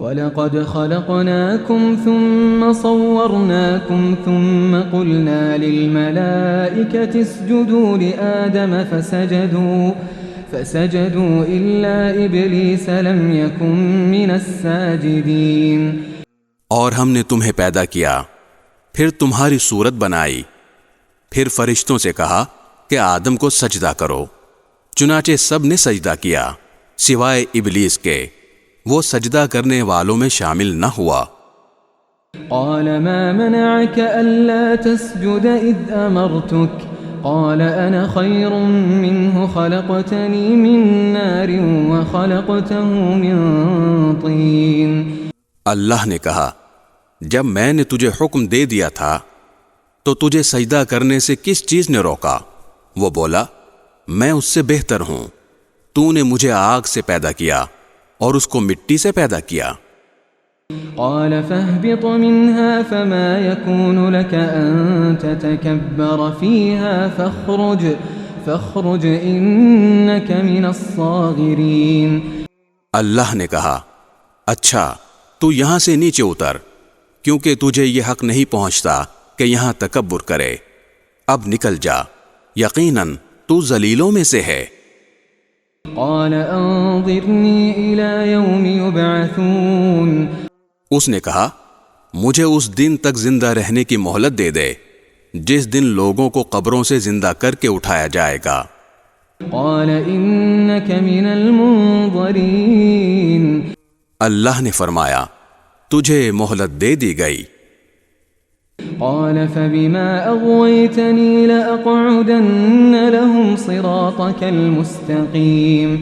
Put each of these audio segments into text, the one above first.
وَلَقَدْ خَلَقْنَاكُمْ ثُمَّ صَوَّرْنَاكُمْ ثُمَّ قُلْنَا لِلْمَلَائِكَةِ اسْجُدُوا لِآدَمَ فسجدوا إلا إبلیس لم يكن من الساجدین۔ اور ہم نے تمہیں پیدا کیا، پھر تمہاری صورت بنائی، پھر فرشتوں سے کہا کہ آدم کو سجدہ کرو، چنانچہ سب نے سجدہ کیا سوائے ابلیس کے، وہ سجدہ کرنے والوں میں شامل نہ ہوا۔ قال ما منعك ألا تسجد إذ أمرتك قال أنا خير منه خلقتني من نار وخلقته من طين۔ اللہ نے کہا جب میں نے تجھے حکم دے دیا تھا تو تجھے سجدہ کرنے سے کس چیز نے روکا؟ وہ بولا میں اس سے بہتر ہوں، تو نے مجھے آگ سے پیدا کیا اور اس کو مٹی سے پیدا کیا۔ قال فاهبط منها فما يكون لك أن تتكبر فيها فاخرج إنك من الصاغرين۔ اللہ نے کہا اچھا تو یہاں سے نیچے اتر، کیونکہ تجھے یہ حق نہیں پہنچتا کہ یہاں تکبر کرے، اب نکل جا، یقیناً تو ذلیلوں میں سے ہے۔ قال انظرني إلى يوم يبعثون۔ اس نے کہا مجھے اس دن تک زندہ رہنے کی مہلت دے دے جس دن لوگوں کو قبروں سے زندہ کر کے اٹھایا جائے گا۔ قال إنك من المنظرين۔ اللہ نے فرمایا تجھے مہلت دے دی گئی۔ قال فبما أغويتني لأقعدن لهم صراطك المستقيم۔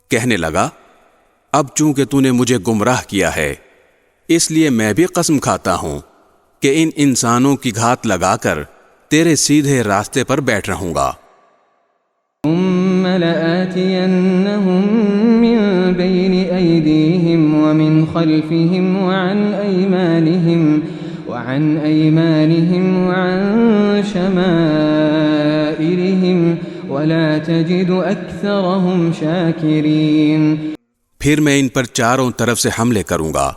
کہنے لگا اب چونکہ تو نے مجھے گمراہ کیا ہے اس لیے میں بھی قسم کھاتا ہوں کہ ان انسانوں کی گھات لگا کر تیرے سیدھے راستے پر بیٹھ رہوں گا۔ ثم لآتينهم من بين أيديهم ومن خلفهم وعن أيمانهم وعن شمائلهم ولا تجد أكثرهم شاكرين۔ پھر میں ان پر چاروں طرف سے حملے کروں گا،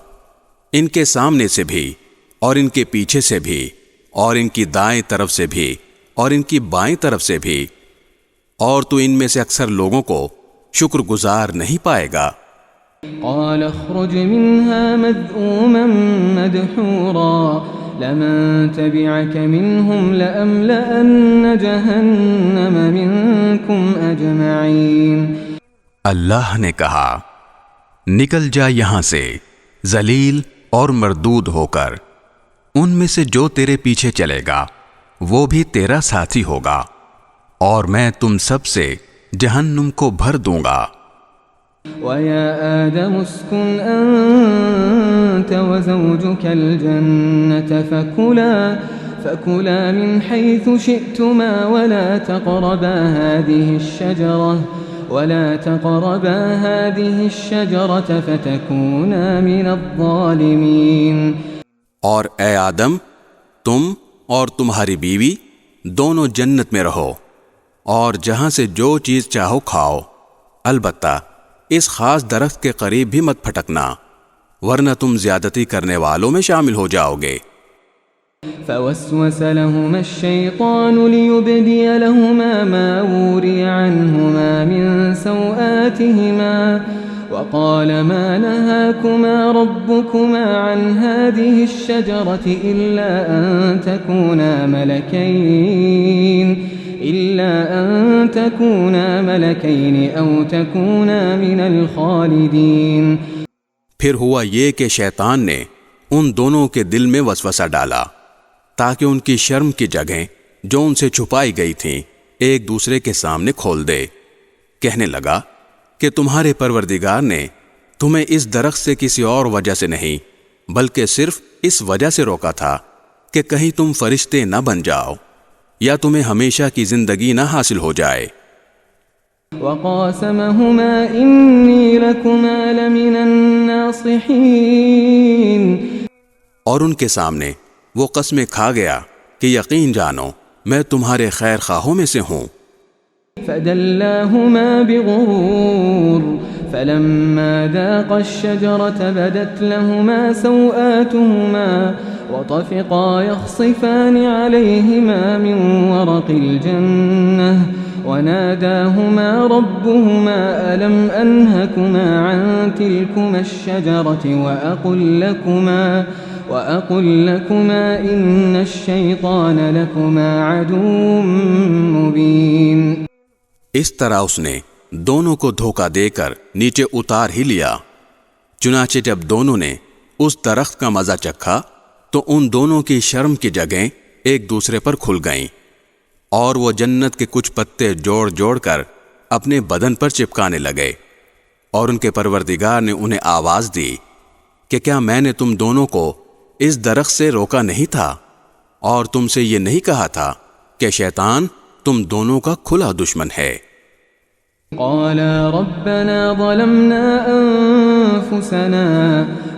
ان کے سامنے سے بھی اور ان کے پیچھے سے بھی اور ان کی دائیں طرف سے بھی اور ان کی بائیں طرف سے بھی، اور تو ان میں سے اکثر لوگوں کو شکر گزار نہیں پائے گا۔ قال اخرج منها مذءوما مدحورا لمن تبعك منهم لأملأن جهنم منكم أجمعين۔ اللہ نے کہا نکل جا یہاں سے ذلیل اور مردود ہو کر، ان میں سے جو تیرے پیچھے چلے گا وہ بھی تیرا ساتھی ہوگا، اور میں تم سب سے جہنم کو بھر دوں گا۔ وَيَا آدَمُ اسْكُنْ أَنْتَ وَزَوْجُكَ الْجَنَّةَ فَكُلَا مِنْ حَيْثُ شِئْتُمَا وَلَا تقربا هذه الشجرة فتكونا من الظالمين۔ اور اے آدم تم اور تمہاری بیوی دونوں جنت میں رہو اور جہاں سے جو چیز چاہو کھاؤ، البتہ اس خاص درخت کے قریب بھی مت پھٹکنا ورنہ تم زیادتی کرنے والوں میں شامل ہو جاؤ گے۔ فوسوس لهما الشيطان ليبدي لهما ما وري عنهما من سوآتهما وقال ما نهاكما ربكما عن هذه الشجرة إلا أن تكونا ملكين أو تكونا من الخالدين۔ پھر ہوا یہ کہ شیطان نے ان دونوں کے دل میں وسوسہ ڈالا تاکہ ان کی شرم کی جگہیں جو ان سے چھپائی گئی تھیں ایک دوسرے کے سامنے کھول دے۔ کہنے لگا کہ تمہارے پروردگار نے تمہیں اس درخت سے کسی اور وجہ سے نہیں بلکہ صرف اس وجہ سے روکا تھا کہ کہیں تم فرشتے نہ بن جاؤ یا تمہیں ہمیشہ کی زندگی نہ حاصل ہو جائے۔ وَقَاسَمَهُمَا إِنِّي لَكُمَا لَمِنَ النَّاصِحِينَ۔ اور ان کے سامنے وہ قسمیں کھا گیا کہ یقین جانو میں تمہارے خیر خواہوں میں سے ہوں۔ فدلاهما بغرور فلما ذاقا الشجرة بدت لهما سوآتهما وطفقا يخصفان عليهما من ورق الجنة وناداهما ربهما ألم أنهكما عن تلكما الشجرة وأقل لكما إن الشيطان لكما عدو مبين. اس طرح اس نے دونوں کو دھوکہ دے کر نیچے اتار ہی لیا. چنانچہ جب دونوں نے اس درخت کا مزہ چکھا تو ان دونوں کی شرم کی جگہیں ایک دوسرے پر کھل گئیں اور وہ جنت کے کچھ پتے جوڑ جوڑ کر اپنے بدن پر چپکانے لگے. اور ان کے پروردگار نے انہیں آواز دی کہ کیا میں نے تم دونوں کو اس درخت سے روکا نہیں تھا اور تم سے یہ نہیں کہا تھا کہ شیطان تم دونوں کا کھلا دشمن ہے. قالا ربنا ظلمنا أنفسنا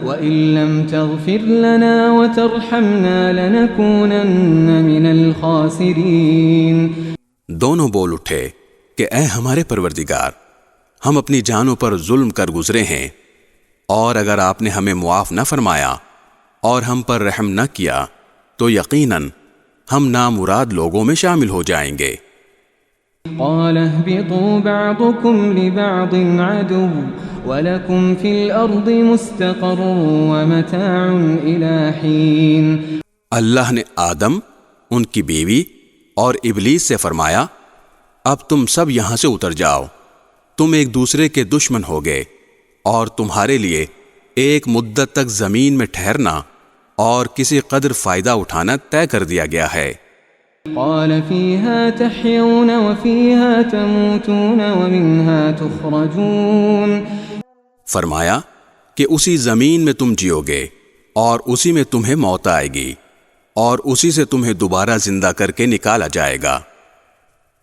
وإن لم تغفر لنا وترحمنا لنكونن من الخاسرين. دونوں بول اٹھے کہ اے ہمارے پروردگار، ہم اپنی جانوں پر ظلم کر گزرے ہیں، اور اگر آپ نے ہمیں معاف نہ فرمایا اور ہم پر رحم نہ کیا تو یقیناً ہم نامراد لوگوں میں شامل ہو جائیں گے. قال اهبطوا بعضكم لبعض عدو ولكم في الأرض مستقر ومتاع إلى حين. اللہ نے آدم، ان کی بیوی اور ابلیس سے فرمایا، اب تم سب یہاں سے اتر جاؤ، تم ایک دوسرے کے دشمن ہو گئے اور تمہارے لیے ایک مدت تک زمین میں ٹھہرنا اور کسی قدر فائدہ اٹھانا طے کر دیا گیا ہے. قال فيها تحيون وفيها تموتون ومنها تخرجون. فرمایا کہ اسی زمین میں تم جیو گے اور اسی میں تمہیں موت آئے گی اور اسی سے تمہیں دوبارہ زندہ کر کے نکالا جائے گا.